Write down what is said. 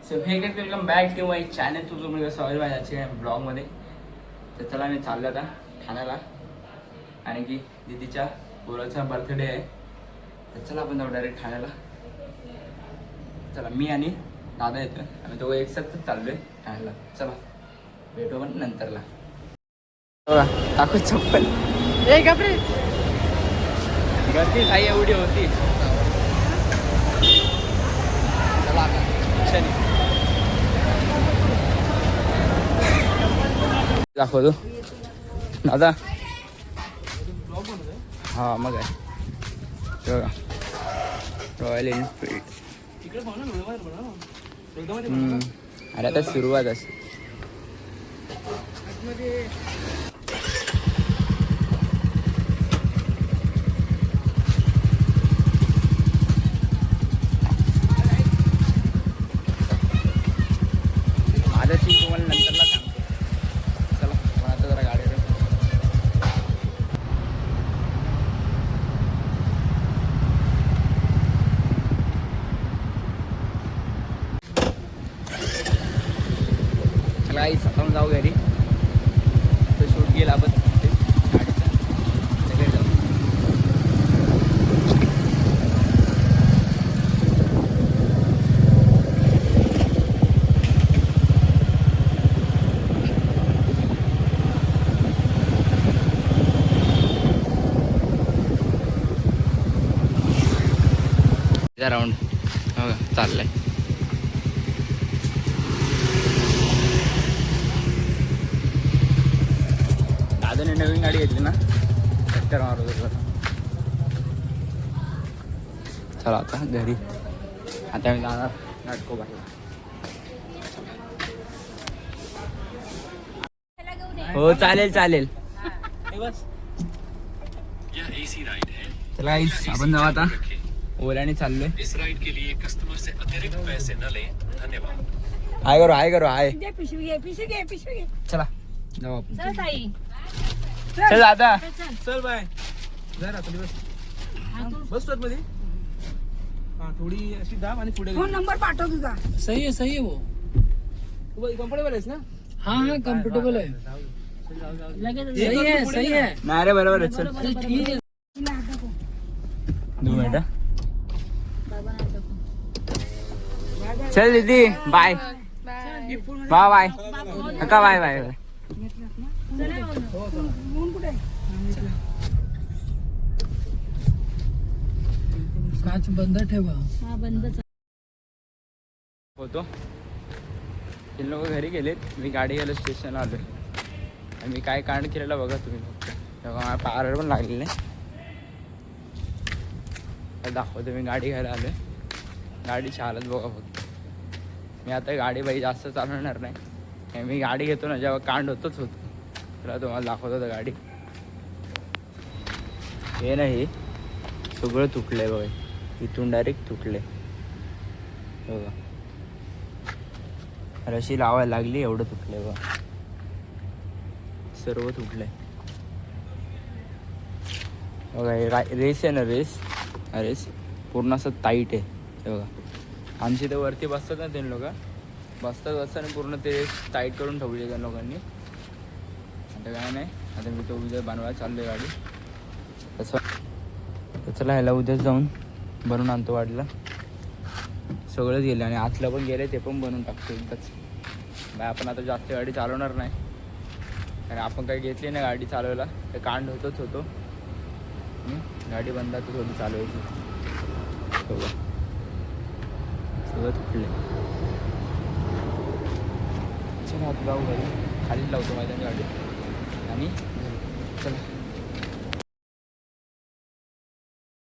So हे काय welcome back to my channel. तुझं मुलगा स्वागत आहे आजच्या ब्लॉगमध्ये. तर चला मी चाललो आता ठाण्याला, आणि की दीदीच्या पोराचा बर्थडे आहे. तर चला आपण जाऊ डायरेक्ट ठाण्याला. चला मी आणि दादा येतो, आम्ही दोघं एक साथच चाललोय ठाण्याला. चला भेटू पण नंतरला. बघा टाकू चप्पल. गर्दी काही एवढी होती. चला आता दाखवतो दादा. हा मग आहे बघा, रॉयल एनफिल्ड. अरे आता सुरुवात असते. माझा सीन तुम्हाला नंतरला सांगतो. चला मला आता जरा गाडीवर चला आईच आपण जाऊ घरी. तो शूट गेला आपण गाडीचा सगळे जाऊ. राऊंड हो चाललंय. दादाने नवीन गाडी घेतली ना, चक्कर मारत होतो. चला आता घरी. आता मी जाणार नाटकोबाला. हो चालेल चालेल. चला गाईस आपण जाऊ आता. ओलाने चाललोय. इस राइड के लिए कस्टमर से अतिरिक्त पैसे न लें, धन्यवाद. हाय करो हाय करो हाय. पिशवी चला जाऊ आपण. चल ताई, चल दादा. चल बाय. जरा थोडी बस. बस स्टॉप मध्ये. हां थोडी अशी दाब आणि पुढे. फोन नंबर पाठव तुझा. सही है वो. तू कम्फर्टेबल आहेस ना? हाँ कंफर्टेबल है. सही है नाही रे बरोबर आहे. चल चल ठीक है. 2 मिनिटं. चल दीदी बाय बाय बाय नका बाय बाय बाय. काच बंद ठेवा. हा बंद. होतो ते लोक घरी गेलेत. मी गाडी घ्यायला स्टेशनला आलोय. आणि मी काय कांड केलेलं बघा तुम्ही फक्त. तेव्हा मला पार पण लागलेले. दाखवतो मी गाडी घ्यायला आलोय. गाडीची हालत बघा फक्त. मी आता गाडी बाई जास्त चालवणार नाही. मी गाडी घेतो ना जेव्हा कांड होतोच होतो. तुला तुम्हाला दाखवतो तर गाडी हे नाही सगळं तुटलंय बघा. इथून डायरेक्ट तुटले बघा. रशी लावायला लागली एवढं तुटलंय बघा. सर्व तुटलंय बघा. रेस आहे ना रेस. रेस पूर्ण असं टाईट आहे हे बघा. आमची तर वरती बसतात ना ते लोक. बसताना पूर्ण ते टाईट करून ठेवली त्या लोकांनी. आता काय नाही. आता मी तो उद्या बनवायला चाललोय गाडी. तसं तर चला ह्याला उद्याच जाऊन बनवून आणतो वाटलं. सगळंच गेलं आणि आतलं पण गेलं ते पण बनवून टाकतो एकदाच. बाय आपण आता जास्त गाडी चालवणार नाही. आणि आपण काही घेतली नाही गाडी चालवायला. ते कांड होतोच होतो. गाडी बंद तर थोडी चालवायची. सगळं तुटले. चला आता जाऊ घरी. खाली लावतो माझ्या गाडी आणि चला.